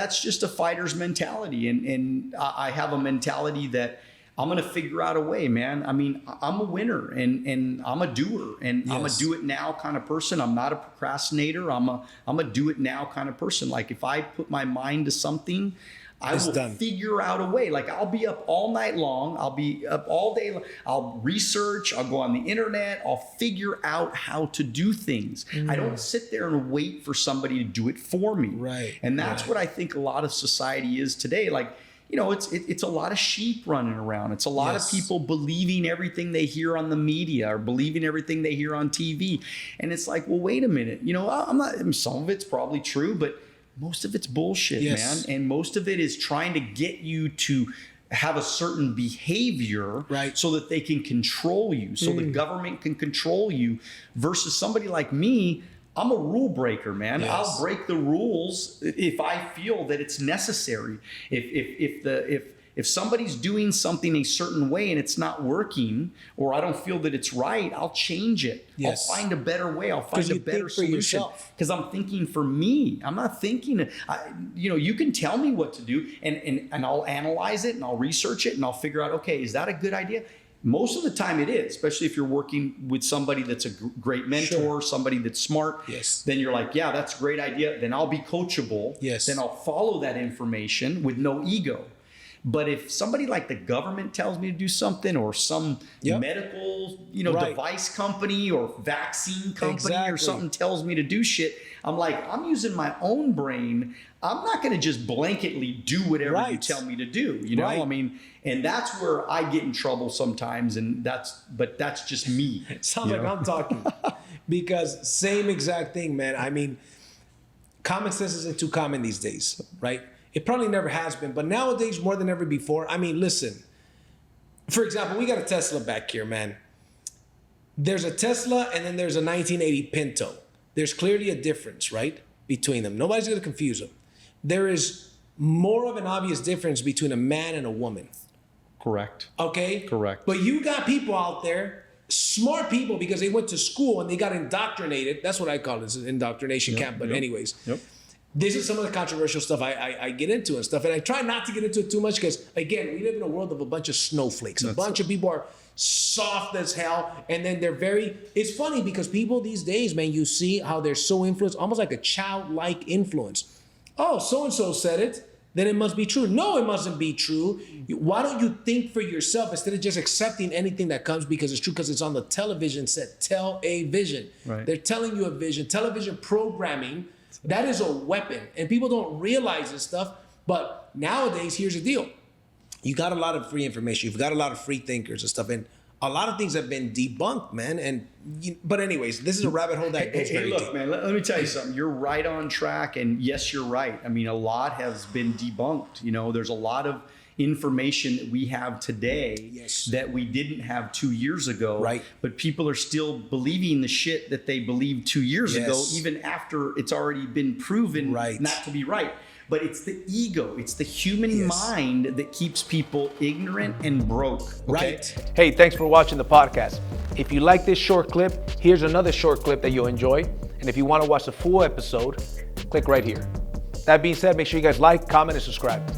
that's just a fighter's mentality. And I have a mentality that I'm going to figure out a way, man. I mean, I'm a winner and I'm a doer, and I'm a do it now kind of person. I'm not a procrastinator. I'm a do it now kind of person. Like if I put my mind to something, I will figure out a way. Like I'll be up all night long. I'll be up all day. I'll research. I'll go on the internet. I'll figure out how to do things. I don't sit there and wait for somebody to do it for me. Right. And that's what I think a lot of society is today. Like, you know, it's a lot of sheep running around. It's a lot of people believing everything they hear on the media or believing everything they hear on TV. And it's like, well, wait a minute. You know, some of it's probably true, but most of it's bullshit, man. And most of it is trying to get you to have a certain behavior so that they can control you, so the government can control you, versus somebody like me. I'm a rule breaker, man. I'll break the rules if I feel that it's necessary. If somebody's doing something a certain way and it's not working, or I don't feel that it's right, I'll change it. I'll find a better way. I'll find a better solution. Because I'm thinking for me. I'm not thinking. You can tell me what to do, and I'll analyze it and I'll research it and I'll figure out, okay, is that a good idea? Most of the time it is, especially if you're working with somebody that's a great mentor, somebody that's smart. Then you're like, yeah, that's a great idea. Then I'll be coachable. Then I'll follow that information with no ego. But if somebody like the government tells me to do something, or some medical, device company or vaccine company or something tells me to do shit, I'm like, I'm using my own brain. I'm not going to just blanketly do whatever you tell me to do. You know, I mean, and that's where I get in trouble sometimes. But that's just me. It sounds like I'm talking, because same exact thing, man. I mean, common sense isn't too common these days, right? It probably never has been, but nowadays more than ever before. I mean, listen, for example, we got a Tesla back here, man. There's a Tesla and then there's a 1980 Pinto. There's clearly a difference, right, between them. Nobody's going to confuse them. There is more of an obvious difference between a man and a woman. Correct. Okay? Correct. But you got people out there, smart people, because they went to school and they got indoctrinated. That's what I call it, it's an indoctrination camp. But anyways, this is some of the controversial stuff I get into and stuff. And I try not to get into it too much because, again, we live in a world of a bunch of snowflakes. A bunch of people are soft as hell. And then it's funny because people these days, man, you see how they're so influenced, almost like a childlike influence. Oh, so-and-so said it, then it must be true. No, it mustn't be true. Why don't you think for yourself instead of just accepting anything that comes because it's true, because it's on the television set? Tell a vision. They're telling you a vision. Television programming, that is a weapon. And people don't realize this stuff. But nowadays, here's the deal. You got a lot of free information. You've got a lot of free thinkers and stuff. And a lot of things have been debunked, man. But anyways, this is a rabbit hole that goes very deep. Man, let me tell you something. You're right on track. And yes, you're right. I mean, a lot has been debunked. You know, there's a lot of information that we have today that we didn't have 2 years ago. But people are still believing the shit that they believed 2 years ago, even after it's already been proven not to be right. But it's the ego, it's the human mind that keeps people ignorant and broke. Okay? Hey, thanks for watching the podcast. If you like this short clip, here's another short clip that you'll enjoy. And if you want to watch the full episode, click right here. That being said, make sure you guys like, comment, and subscribe.